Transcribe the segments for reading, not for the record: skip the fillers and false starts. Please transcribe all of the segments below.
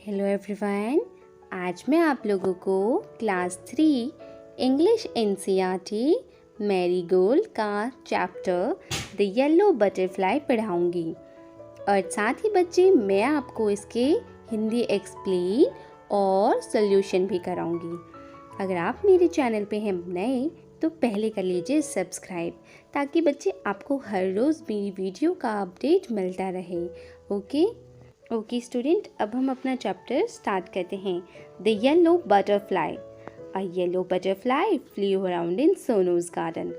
Hello everyone. आज मैं आप लोगों को क्लास 3 इंग्लिश एनसीईआरटी मैरीगोल्ड का चैप्टर द येलो बटरफ्लाई पढ़ाऊंगी और साथ ही बच्चे मैं आपको इसके हिंदी एक्सप्लेन और सॉल्यूशन भी कराऊंगी। अगर आप मेरे चैनल पे हैं नए तो पहले कर लीजिए सब्सक्राइब, ताकि बच्चे आपको हर रोज़ मेरी वीडियो का अपडेट मिलता रहे। ओके स्टूडेंट, अब हम अपना चैप्टर स्टार्ट करते हैं। The yellow butterfly. A yellow butterfly flu around in सोनूज garden.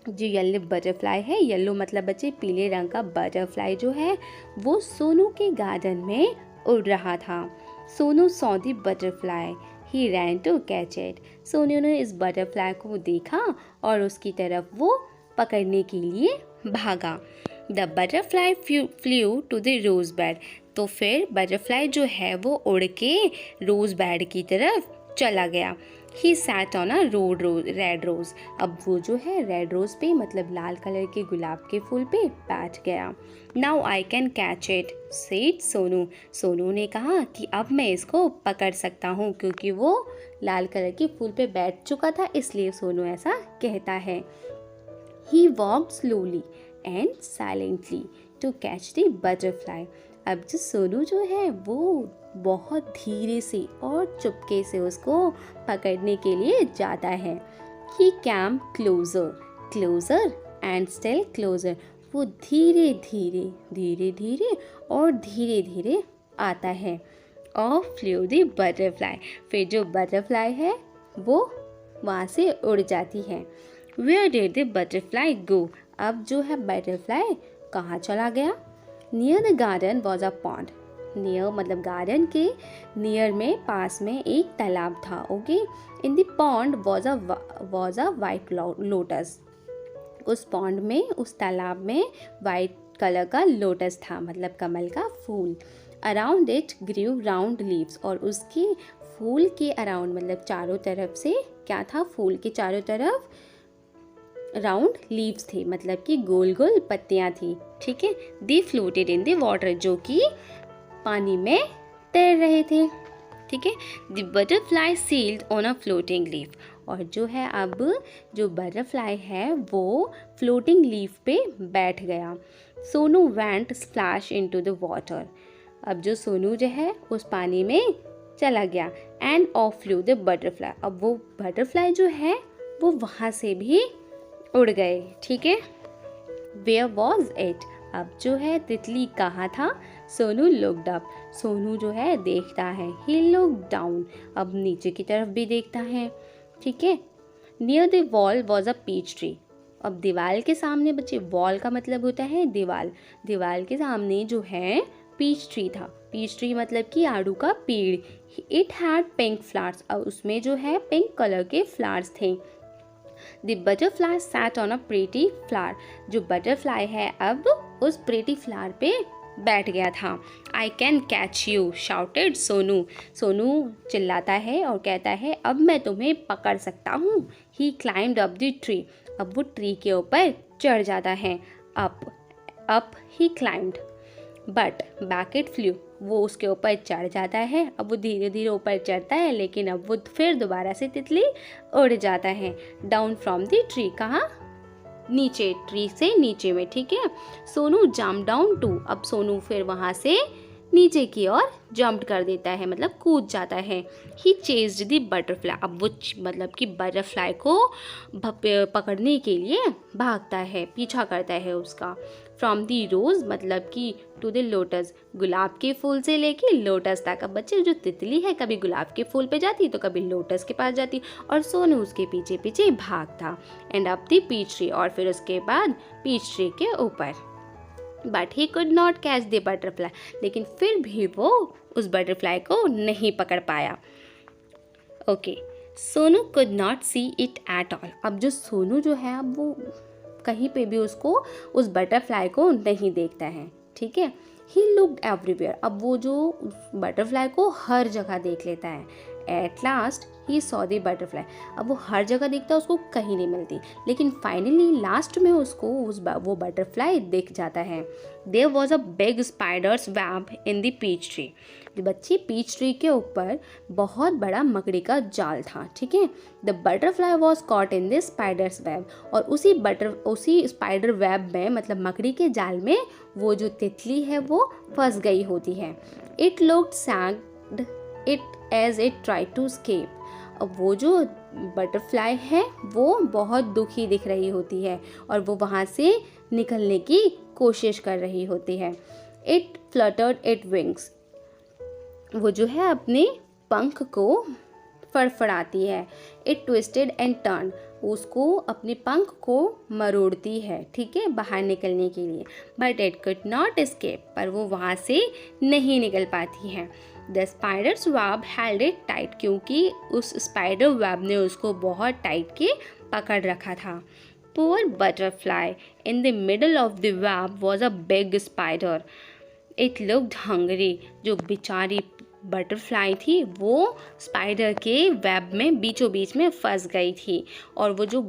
जो येलो बटरफ्लाई है, येलो मतलब बच्चे पीले रंग का बटरफ्लाई जो है वो सोनू के गार्डन में उड़ रहा था। Sonu saw the butterfly, he ran to catch it. Sonu ने इस बटरफ्लाई को देखा और उसकी तरफ वो पकड़ने के लिए भागा। The butterfly flew to the rose bed. तो फिर बटरफ्लाई जो है वो उड़ के रोज बेड की तरफ चला गया। He sat on a red rose. अब वो जो है रेड रोज पे मतलब लाल कलर के गुलाब के फूल पे बैठ गया। Now I can catch it said Sonu. Sonu ने कहा कि अब मैं इसको पकड़ सकता हूँ, क्योंकि वो लाल कलर के फूल पे बैठ चुका था, इसलिए सोनू ऐसा कहता है। He walked slowly and silently to catch the butterfly. अब जो सोनू जो है वो बहुत धीरे से और चुपके से उसको पकड़ने के लिए जाता है। He came closer and still closer. वो धीरे धीरे और धीरे धीरे आता है। Off flew the butterfly. फिर जो बटरफ्लाई है वो वहाँ से उड़ जाती है। Where did the butterfly go? अब जो है बटरफ्लाई कहाँ चला गया? Near the garden was a pond. Near मतलब गार्डन के नियर में पास में एक तालाब था। Okay, in the pond was a white lotus. उस पॉन्ड में, उस तालाब में वाइट कलर का लोटस था, मतलब कमल का फूल। Around it grew round leaves. और उसके फूल के अराउंड मतलब चारों तरफ से क्या था? फूल के चारों तरफ राउंड लीव्स थे, मतलब कि गोल गोल पत्तियां थी। ठीक है। दे फ्लोटेड इन द वाटर, जो कि पानी में तैर रहे थे। ठीक है। The butterfly sailed on a floating leaf. और जो है अब जो बटरफ्लाई है वो फ्लोटिंग लीफ पे बैठ गया। Sonu went splash into the water. अब जो सोनू जो है उस पानी में चला गया। End of flu the butterfly. अब वो बटरफ्लाई जो है वो वहाँ से भी उड़ गए। ठीक है। Where was it? अब जो है तितली कहाँ था? Sonu looked up. सोनू जो है देखता है। He looked down. अब नीचे की तरफ भी देखता है। ठीक है। Near the wall was a peach tree. अब दीवार के सामने बच्चे, वॉल का मतलब होता है दीवार। दीवार के सामने जो है पीच ट्री था। पीच ट्री मतलब कि आड़ू का पेड़। It had pink flowers. अब उसमें जो है पिंक कलर के फ्लावर्स थे। The butterfly sat on a pretty flower. जो बटरफ्लाई है अब उस pretty flower पे बैठ गया था। I can catch you, shouted Sonu. Sonu चिल्लाता है और कहता है अब मैं तुम्हें पकड़ सकता हूँ। He climbed up the tree. अब वो ट्री के ऊपर चढ़ जाता है। Up he climbed, but back it flew. वो उसके ऊपर चढ़ जाता है। अब वो धीरे धीरे ऊपर चढ़ता है, लेकिन अब वो फिर दोबारा से तितली उड़ जाता है। डाउन फ्रॉम द ट्री, कहाँ? नीचे, ट्री से नीचे में। ठीक है। Sonu jump down to. अब सोनू फिर वहाँ से नीचे की ओर जंप कर देता है, मतलब कूद जाता है। ही चेज्ड द बटरफ्लाई। अब वो मतलब कि बटरफ्लाई को पकड़ने के लिए भागता है, पीछा करता है उसका। फ्रॉम द रोज मतलब कि टू द लोटस, गुलाब के फूल से लेके लोटस तक। अब बच्चे जो तितली है कभी गुलाब के फूल पे जाती तो कभी लोटस के पास जाती, और सोनू उसके पीछे पीछे भागता। And up the peach tree, और फिर उसके बाद पीच ट्री के ऊपर। But he could not catch the butterfly. लेकिन फिर भी वो उस बटरफ्लाई को नहीं पकड़ पाया। Okay, Sonu could not see it at all. अब जो सोनू जो है अब वो कहीं पे भी उसको, उस बटरफ्लाई को नहीं देखता है। ठीक है। He looked everywhere. अब वो जो बटरफ्लाई को हर जगह देख लेता है। At last he saw the butterfly. अब वो हर जगह देखता है, उसको कहीं नहीं मिलती, लेकिन फाइनली लास्ट में उसको वो बटरफ्लाई दिख जाता है। There was a big spider's web in the peach tree. बच्चे पीच ट्री के ऊपर बहुत बड़ा मकड़ी का जाल था, ठीक है। The butterfly was caught in this spiders web, और उसी स्पाइडर वेब में, मतलब मकड़ी के जाल में, वो जो तितली है वो फंस गई होती है। It looked sad it as it tried to escape. अब वो जो बटरफ्लाई है वो बहुत दुखी दिख रही होती है और वो वहाँ से निकलने की कोशिश कर रही होती है। इट फ्लटर्ड इट विंग्स, वो जो है अपने पंख को फड़फड़ाती है। इट ट्विस्टेड एंड टर्न, उसको अपने पंख को मरोड़ती है, ठीक है, बाहर निकलने के लिए। But it could not escape, पर वो वहाँ से नहीं निकल पाती है। The spiders web held it tight, क्योंकि उस स्पाइडर वेब ने उसको बहुत टाइट के पकड़ रखा था। Poor butterfly, in the middle of the web was a big spider. It looked hungry, जो बेचारी बटरफ्लाई थी वो स्पाइडर के वेब में बीचों बीच में फंस गई थी और वो जो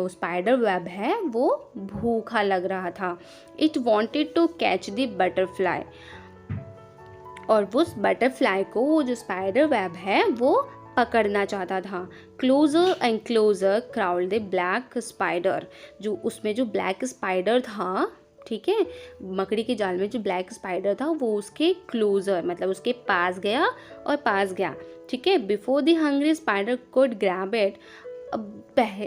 स्पाइडर वेब है वो भूखा लग रहा था। It wanted to catch the butterfly, और उस बटरफ्लाई को वो जो स्पाइडर वेब है वो पकड़ना चाहता था। Closer and closer crawled the black spider, जो उसमें जो ब्लैक स्पाइडर था, ठीक है, मकड़ी के जाल में जो ब्लैक स्पाइडर था वो उसके क्लोजर, मतलब उसके पास गया और पास गया, ठीक है। Before the hungry spider could grab it, अब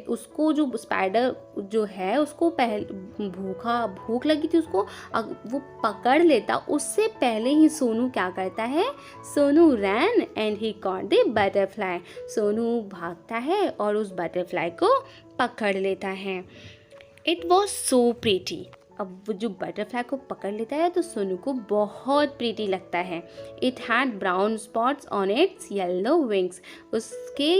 उसको जो स्पाइडर जो है उसको भूख लगी थी उसको, वो पकड़ लेता उससे पहले ही सोनू क्या करता है, Sonu ran and he caught the butterfly, Sonu भागता है और उस बटरफ्लाई को पकड़ लेता है। इट वॉज सो प्रीटी, अब वो जो बटरफ्लाई को पकड़ लेता है तो सोनू को बहुत प्रीटी लगता है। It had brown spots on it's yellow wings, उसके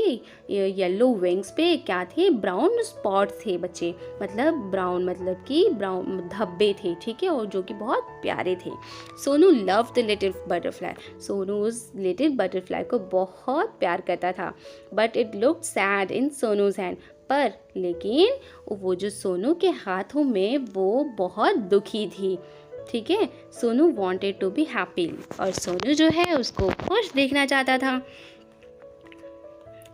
येलो विंग्स पे क्या थे, ब्राउन स्पॉट्स थे बच्चे, मतलब ब्राउन मतलब कि ब्राउन धब्बे थे, ठीक है, और जो कि बहुत प्यारे थे। Sonu love the little butterfly, Sonu उस लिटिल बटरफ्लाई को बहुत प्यार करता था। But it looked sad in सोनूज hand, पर लेकिन वो जो सोनू के हाथों में वो बहुत दुखी थी, ठीक है। Sonu wanted to be happy, और सोनू जो है उसको खुश देखना चाहता था।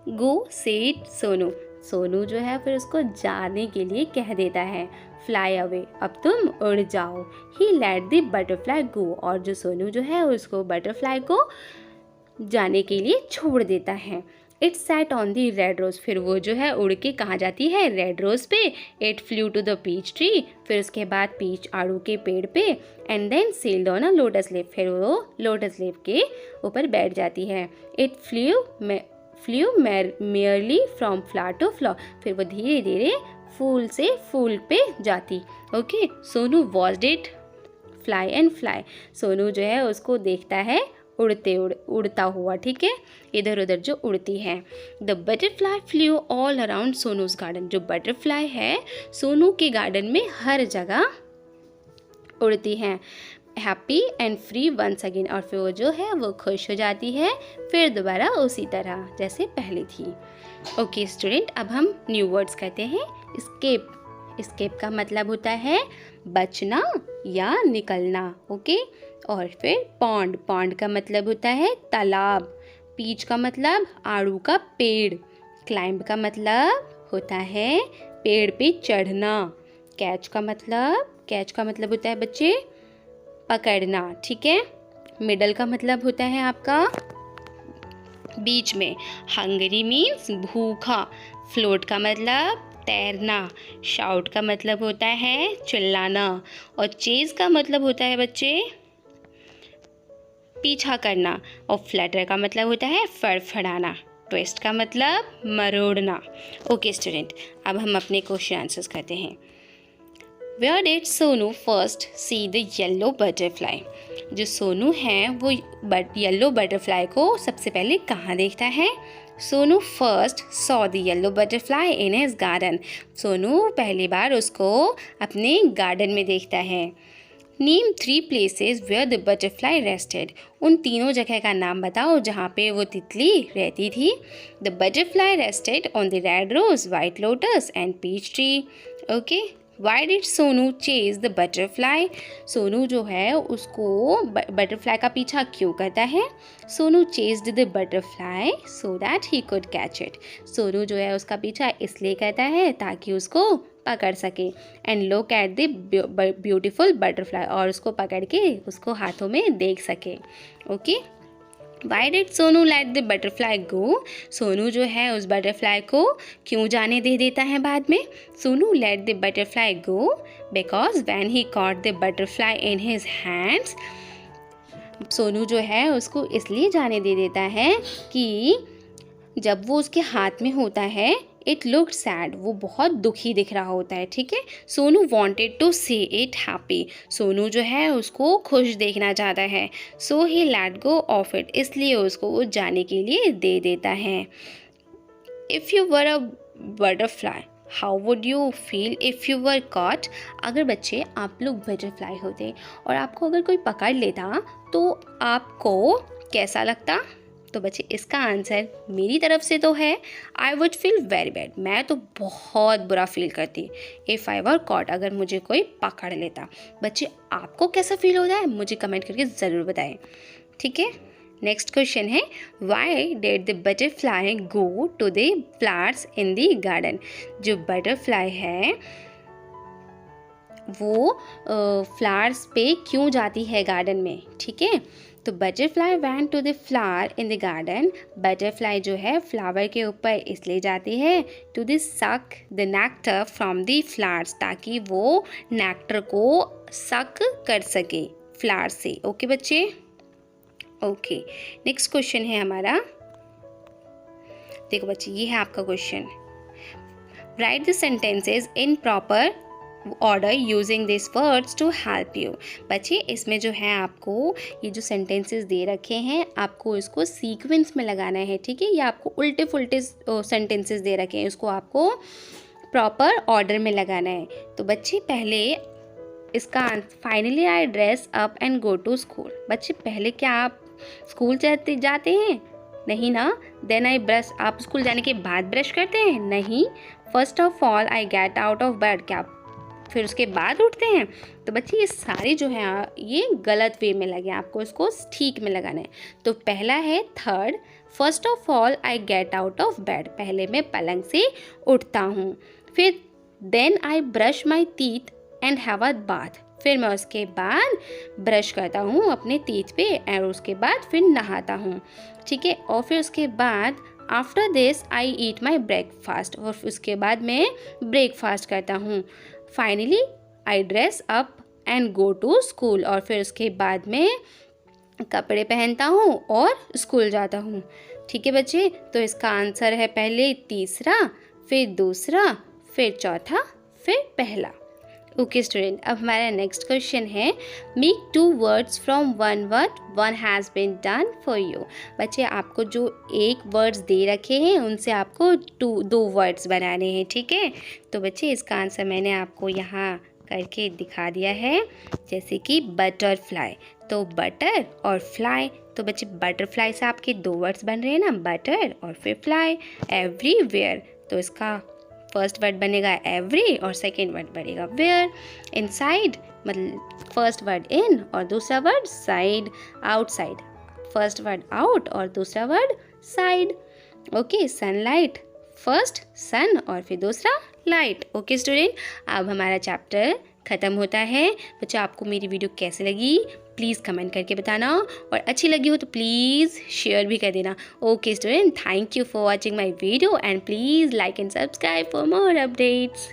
गो सेड सोनू, सोनू जो है फिर उसको जाने के लिए कह देता है। फ्लाई अवे, अब तुम उड़ जाओ। ही लेट द बटरफ्लाई गो, और जो सोनू जो है उसको बटरफ्लाई को जाने के लिए छोड़ देता है। It sat on the red rose, फिर वो जो है उड़ के कहाँ जाती है, रेड रोज पे। It flew to the peach tree, फिर उसके बाद पीच आड़ू के पेड़ पे। And then sailed on a lotus leaf, फिर वो लोटस लीफ के ऊपर बैठ जाती है। It flew merrily from flower to flower, फिर वो धीरे धीरे फूल से फूल पे जाती। Okay, Sonu watched it fly and fly, Sonu जो है उसको देखता है उड़ता हुआ, ठीक है, इधर उधर जो उड़ती है। The butterfly flew all around Sonu's garden, जो बटरफ्लाई है सोनू के गार्डन में हर जगह उड़ती हैं। Happy and free once again, और फिर वो जो है वो खुश हो जाती है फिर दोबारा उसी तरह जैसे पहले थी। ओके स्टूडेंट, अब हम न्यू वर्ड्स कहते हैं। एस्केप, एस्केप का मतलब होता है बचना या निकलना, ओके। और फिर पॉन्ड, पॉन्ड का मतलब होता है तालाब। पीच का मतलब आड़ू का पेड़। क्लाइंब का मतलब होता है पेड़ पे चढ़ना। कैच का मतलब होता है बच्चे पकड़ना, ठीक है। मिडल का मतलब होता है आपका बीच में। हंगरी मीन्स भूखा। फ्लोट का मतलब तैरना। शाउट का मतलब होता है चिल्लाना। और चेज का मतलब होता है बच्चे पीछा करना। और फ्लटर का मतलब होता है फड़फड़ाना। ट्विस्ट का मतलब मरोड़ना। ओके स्टूडेंट, अब हम अपने क्वेश्चन आंसर्स करते हैं। Where did Sonu first see the yellow butterfly? जो सोनू है वो येलो बटरफ्लाई को सबसे पहले कहाँ देखता है? Sonu first saw the yellow butterfly in his garden, Sonu पहली बार उसको अपने गार्डन में देखता है। Name 3 places where the butterfly rested, उन तीनों जगह का नाम बताओ जहाँ पे वो तितली रहती थी। The butterfly rested on the red rose, white lotus and peach tree. Okay, Why did Sonu chase the butterfly? Sonu जो है उसको बटरफ्लाई का पीछा क्यों करता है? Sonu chased the butterfly so that he could catch it. Sonu जो है उसका पीछा इसलिए करता है ताकि उसको पकड़ सके. And look at the beautiful butterfly, और उसको पकड़ के उसको हाथों में देख सके. Okay? Why did Sonu let the butterfly go? Sonu जो है उस बटरफ्लाई को क्यों जाने दे देता है बाद में? Sonu let the butterfly go because when he caught the butterfly in his hands, Sonu जो है उसको इसलिए जाने दे देता है कि जब वो उसके हाथ में होता है, इट लुक सैड, वो बहुत दुखी दिख रहा होता है. ठीक है. Sonu wanted to see it happy, Sonu जो है उसको खुश देखना चाहता है. So he let go of it, इसलिए उसको वो जाने के लिए दे देता है. If you were a butterfly how would you feel if you were caught? अगर बच्चे आप लोग बटरफ्लाई होते और आपको अगर कोई पकड़ लेता तो आपको कैसा लगता? तो बच्चे इसका आंसर मेरी तरफ से तो है I would feel very bad, मैं तो बहुत बुरा फील करती इफ़ आई वर कॉट, अगर मुझे कोई पकड़ लेता. बच्चे आपको कैसा फील होता है मुझे कमेंट करके ज़रूर बताएं. ठीक है. नेक्स्ट क्वेश्चन है why did the butterfly go to the flowers in the garden? जो बटरफ्लाई है वो फ्लावर्स पे क्यों जाती है गार्डन में? ठीक है. तो butterfly went to the flower in the garden, butterfly जो है फ्लावर के ऊपर इसलिए जाती है to the suck the nectar from the flowers, ताकि वो नेक्टर को सक कर सके फ्लावर से. ओके बच्चे. ओके. नेक्स्ट क्वेश्चन है हमारा, देखो बच्चे ये है आपका question. Write the sentences in proper order using this words to help you. बच्चे इसमें जो है आपको ये जो सेंटेंसेस दे रखे हैं आपको इसको सीक्वेंस में लगाना है. ठीक है. ये आपको उल्टे फुल्टे सेंटेंसेस दे रखे हैं, उसको आपको प्रॉपर ऑर्डर में लगाना है. तो बच्चे पहले इसका finally I dress up and go to school. बच्चे पहले क्या आप स्कूल जाते हैं? नहीं ना. देन आई ब्रश, आप स्कूल जाने के बाद ब्रश करते हैं? नहीं. First of all I get out of bed, क्या फिर उसके बाद उठते हैं? तो बच्चे ये सारे जो हैं ये गलत वे में लगे, आपको इसको ठीक में लगाना है. तो पहला है third, first of all I get out of bed, पहले मैं पलंग से उठता हूँ. फिर then I brush my teeth and have a bath, फिर मैं उसके बाद ब्रश करता हूँ अपने टीथ पे और उसके बाद फिर नहाता हूँ. ठीक है. और फिर उसके बाद after this I eat my breakfast, और उसके बाद मैं ब्रेकफास्ट करता हूँ. Finally I dress up and go to school, और फिर उसके बाद मैं कपड़े पहनता हूँ और स्कूल जाता हूँ. ठीक है बच्चे. तो इसका आंसर है पहले तीसरा, फिर दूसरा, फिर चौथा, फिर पहला. Okay student. अब हमारा नेक्स्ट क्वेश्चन है make 2 words from one word one has been done for you. बच्चे आपको जो एक वर्ड्स दे रखे हैं उनसे आपको 2 वर्ड्स बनाने हैं. ठीक है. तो बच्चे इसका आंसर मैंने आपको यहाँ करके दिखा दिया है, जैसे कि बटरफ्लाई, तो बटर और फ्लाई. तो बच्चे बटरफ्लाई से आपके 2 वर्ड्स बन रहे हैं ना, बटर और फिर फ्लाई. एवरीवेयर, तो इसका फर्स्ट वर्ड बनेगा एवरी और सेकेंड वर्ड बनेगा वेयर. इनसाइड मतलब फर्स्ट वर्ड इन और दूसरा word side. Outside first word out और दूसरा word side. Okay. Sunlight first sun और फिर दूसरा लाइट. Okay student. अब हमारा चैप्टर ख़त्म होता है. बच्चों आपको मेरी वीडियो कैसे लगी प्लीज़ कमेंट करके बताना, और अच्छी लगी हो तो प्लीज़ शेयर भी कर देना. Okay student. Thank you for watching my video and please like and subscribe for more updates.